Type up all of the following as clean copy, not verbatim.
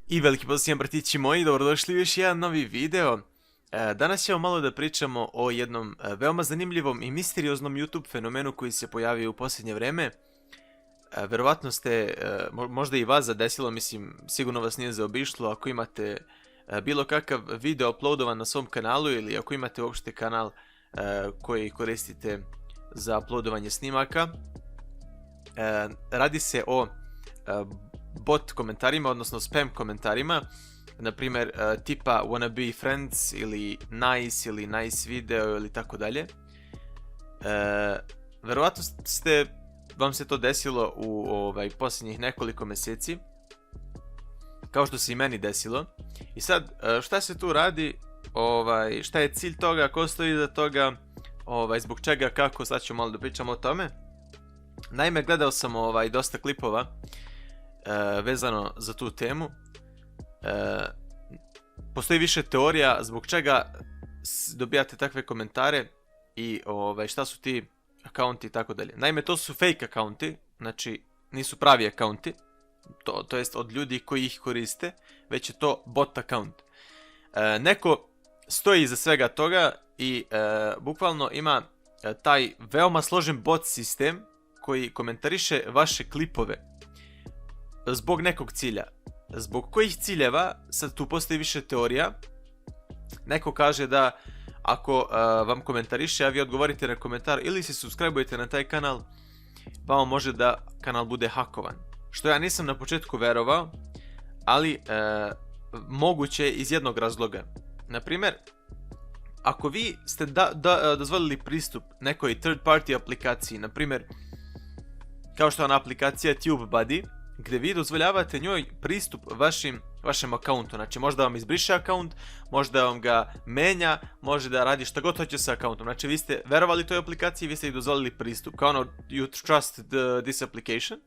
I veliki pozdrav svima bratići moji, dobrodošli u još jedan novi video. Danas ćemo malo da pričamo o jednom veoma zanimljivom i misterioznom YouTube fenomenu koji se pojavio u posljednje vreme. Verovatno ste, možda i vas zadesilo, mislim, sigurno vas nije zaobišlo ako imate bilo kakav video uploadovan na svom kanalu ili ako imate uopšte kanal koji koristite za uploadovanje snimaka. Radi se o bot komentarima, odnosno spam komentarima, na primjer tipa wanna be friends ili nice video ili tako dalje. Verovatno vam se to desilo u posljednjih nekoliko mjeseci, kao što se i meni desilo. I sad, šta se tu radi, šta je cilj toga, ko stoji iza toga, zbog čega, kako, sad ću malo da pričamo o tome. Naime, gledao sam dosta klipova vezano za tu temu. Postoji više teorija zbog čega dobijate takve komentare i šta su ti akaunti i tako dalje. Naime, to su fake akaunti, znači nisu pravi akaunti, to jest od ljudi koji ih koriste, već je to bot akaunt. Neko stoji iza svega toga i bukvalno ima taj veoma složen bot sistem koji komentariše vaše klipove zbog nekog cilja. Zbog kojih ciljeva, sad tu postoji više teorija. Neko kaže da ako vam komentariše, a vi odgovorite na komentar ili se subscribe-ujete na taj kanal, vama može da kanal bude hakovan. Što ja nisam na početku verovao, ali moguće je iz jednog razloga. Naprimjer, ako vi ste dozvolili pristup nekoj third party aplikaciji, naprimjer, kao što je ona aplikacija TubeBuddy, gdje vi dozvoljavate njoj pristup vašem akauntu. Znači, možda vam izbriše akaunt, možda vam ga menja, može da radi šta god hoće sa akauntom. Znači, vi ste verovali toj aplikaciji, vi ste ih dozvolili pristup. Kao ono, you trust this application.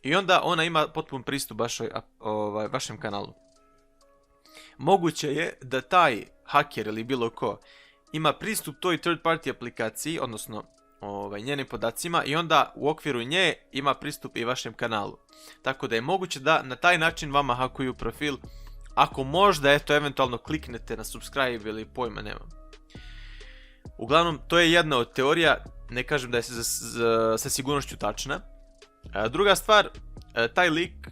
I onda ona ima potpun pristup vašem kanalu. Moguće je da taj haker ili bilo ko ima pristup toj third party aplikaciji, odnosno njenim podacima, i onda u okviru nje ima pristup i vašem kanalu. Tako da je moguće da na taj način vama hakuju profil, ako možda eventualno kliknete na subscribe ili pojma nemam. Uglavnom, to je jedna od teorija, ne kažem da je sa sigurnošću tačna. Druga stvar, taj lik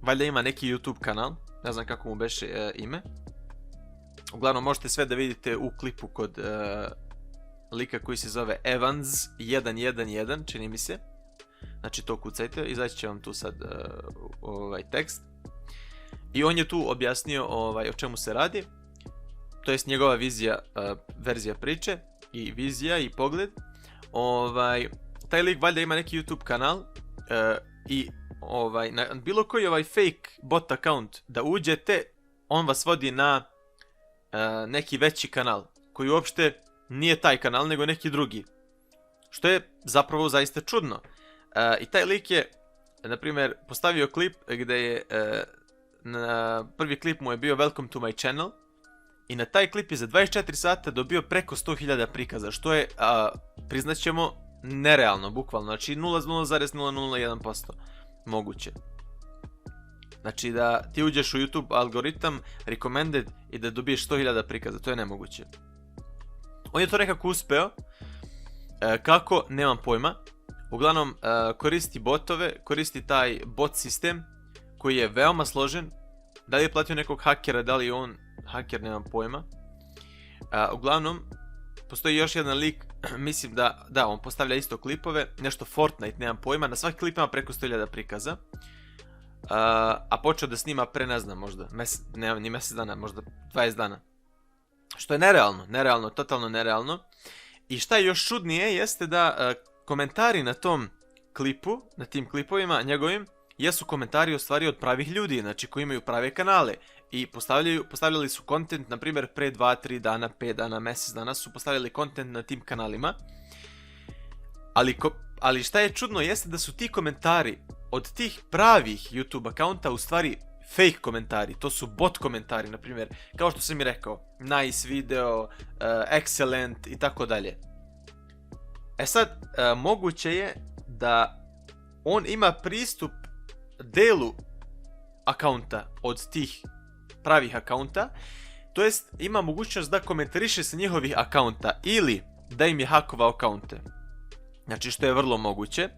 valjda ima neki YouTube kanal, ne znam kako mu beše ime. Uglavnom, možete sve da vidite u klipu kod lika koji se zove Evans111, čini mi se. Znači, to kucajte, izaći će vam tu sad tekst. I on je tu objasnio o čemu se radi. To jest njegova vizija, verzija priče i vizija i pogled. Taj lik valjda ima neki YouTube kanal i na bilo koji fake bot account da uđete, on vas vodi na neki veći kanal koji uopšte nije taj kanal, nego neki drugi. Što je zapravo zaista čudno. I taj lik je, na primjer, postavio klip gdje je, prvi klip mu je bio Welcome to my channel, i na taj klip je za 24 sata dobio preko 100.000 prikaza, što je, priznaćemo, nerealno, bukvalno. Znači 0,001% moguće. Znači da ti uđeš u YouTube algoritam, recommended, i da dobiješ 100.000 prikaza, to je nemoguće. On je to nekako uspeo. Kako? Nemam pojma. Uglavnom, koristi botove, koristi taj bot sistem koji je veoma složen. Da li je platio nekog hakera, da li je on haker, nemam pojma. Uglavnom, postoji još jedan lik, mislim da on postavlja isto klipove, nešto Fortnite, nemam pojma, na svaki klip ima preko 100.000 prikaza. A počeo da snima pre, ne znam, možda, nema ni mjesec dana, možda 20 dana. Što je nerealno, totalno nerealno. I šta je još čudnije jeste da komentari na tom klipu, na tim klipovima njegovim, jesu komentari u stvari od pravih ljudi, znači koji imaju prave kanale. I postavljali su content, na primjer, pre 2, 3 dana, 5 dana, mjesec dana su postavljali content na tim kanalima. Ali šta je čudno jeste da su ti komentari od tih pravih YouTube akaunta u stvari fake komentari, to su bot komentari, na primjer, kao što sam i rekao, nice video, excellent i tako dalje. E sad, moguće je da on ima pristup delu akaunta od tih pravih akaunta, to jest ima mogućnost da komentariše sa njihovih akaunta ili da im je hakovao akaunte. Znači što je vrlo moguće.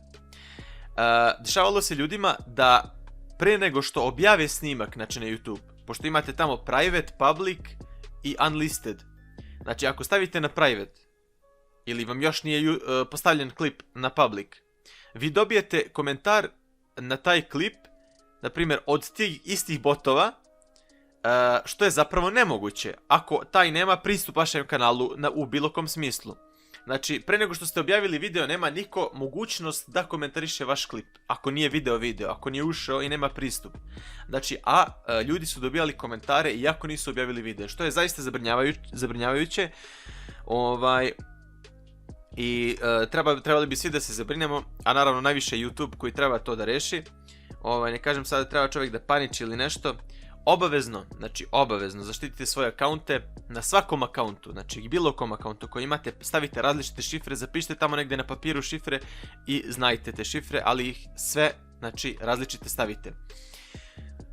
Dešavalo se ljudima da pre nego što objave snimak, znači na YouTube, pošto imate tamo private, public i unlisted. Znači ako stavite na private ili vam još nije postavljen klip na public, vi dobijete komentar na taj klip, na primjer od tih istih botova, što je zapravo nemoguće ako taj nema pristup vašem kanalu u bilo kom smislu. Znači, pre nego što ste objavili video, nema niko mogućnost da komentariše vaš klip. Ako nije video, ako nije ušao i nema pristup. Znači, ljudi su dobijali komentare iako nisu objavili video, što je zaista zabrinjavajuće. I trebali bi svi da se zabrinemo, a naravno najviše YouTube koji treba to da reši. Ne kažem sada da treba čovjek da paniči ili nešto. Obavezno zaštitite svoje akaunte na svakom akauntu, znači bilo kom akauntu koji imate, stavite različite šifre, zapišite tamo negdje na papiru šifre i znajte te šifre, ali ih sve, znači, različite stavite.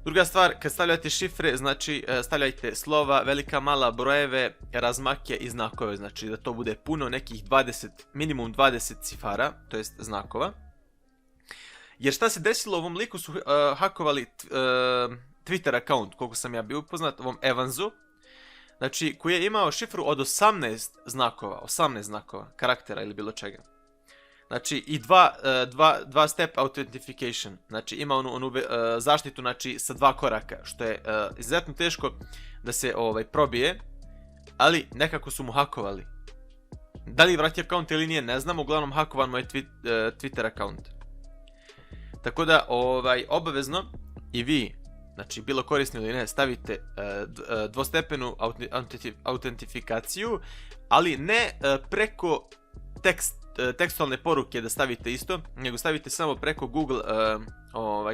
Druga stvar, kad stavljate šifre, znači stavljajte slova, velika, mala, brojeve, razmake i znakove, znači da to bude puno, nekih 20, minimum 20 cifara, to jest znakova. Jer šta se desilo, ovom liku su hakovali Twitter account, koliko sam ja bio upoznat, ovom Evansu, znači koji je imao šifru od 18 znakova, karaktera ili bilo čega. Znači i dva step authentication, znači ima onu zaštitu, znači sa 2 koraka, što je izuzetno teško da se probije, ali nekako su mu hakovali. Da li je vratio account ili nije, ne znam, uglavnom hakovan moj Twitter account. Tako da, obavezno i vi, znači bilo korisni ili ne, stavite dvostepenu autentifikaciju, ali ne preko tekstualne poruke da stavite isto, nego stavite samo preko Google,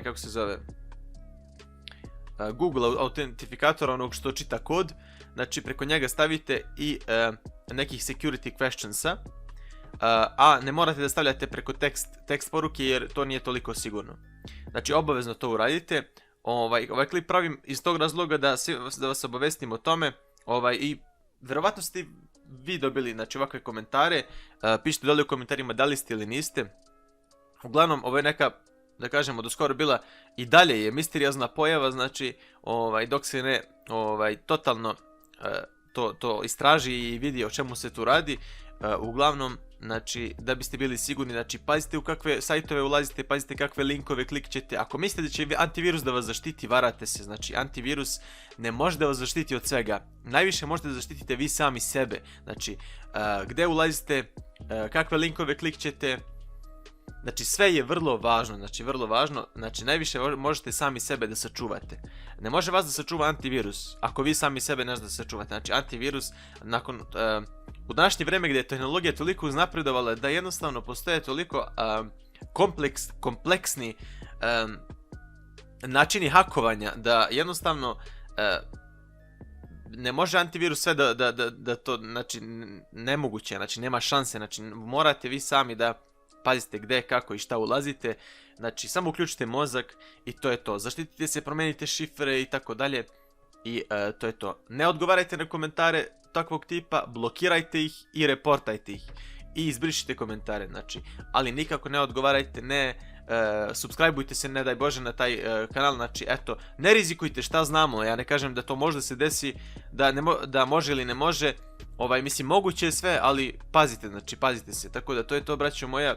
kako se zove, Google autentifikatora, onog što čita kod, znači preko njega stavite i nekih security questionsa, a ne morate da stavljate preko tekst poruke jer to nije toliko sigurno. Znači obavezno to uradite. Ovaj klip pravim iz tog razloga da vas obavestim o tome, i verovatno ste vi dobili, znači, ovakve komentare, pišite dole u komentarima da li ste ili niste. Uglavnom, ovo je neka, da kažemo, do skoro bila i dalje je misteriozna pojava, znači, dok se ne, totalno to istraži i vidi o čemu se tu radi. Uglavnom, znači, da biste bili sigurni, znači, pazite u kakve sajtove ulazite, pazite kakve linkove klikćete. Ako mislite da će antivirus da vas zaštiti, varate se. Znači, antivirus ne može da vas zaštiti od svega. Najviše možete da zaštitite vi sami sebe. Znači, gde ulazite, kakve linkove klikćete. Znači, sve je vrlo važno, znači, najviše možete sami sebe da sačuvate. Ne može vas da sačuva antivirus, ako vi sami sebe ne znate da sačuvate. Znači, antivirus, u današnje vreme gdje je tehnologija toliko uznapredovala da jednostavno postoje toliko kompleksni načini hakovanja, da jednostavno ne može antivirus sve da to, znači, nemoguće, znači, nema šanse, znači, morate vi sami da pazite gde, kako i šta ulazite, znači samo uključite mozak i to je to. Zaštitite se, promenite šifre i tako dalje i to je to. Ne odgovarajte na komentare takvog tipa, blokirajte ih i reportajte ih i izbrišite komentare, znači, ali nikako ne odgovarajte, ne subscribeujte se, ne daj Bože, na taj kanal, znači, eto, ne rizikujte, šta znamo, ja ne kažem da to možda se desi, da može ili ne može, mislim, moguće je sve, ali pazite, znači, pazite se, tako da to je to, braćo moja.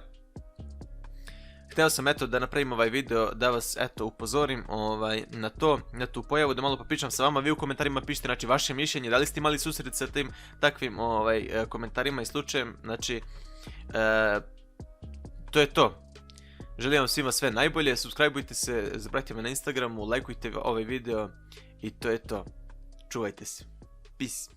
Hteo sam, eto, da napravim ovaj video, da vas, eto, upozorim na to, na tu pojavu, da malo popričam sa vama. Vi u komentarima pišite, znači, vaše mišljenje, da li ste imali susret sa tim takvim komentarima i slučajem, znači, to je to. Želim vam svima sve najbolje, subscribeujte se, zapratite me na Instagramu, lajkujte ovaj video i to je to. Čuvajte se. Peace.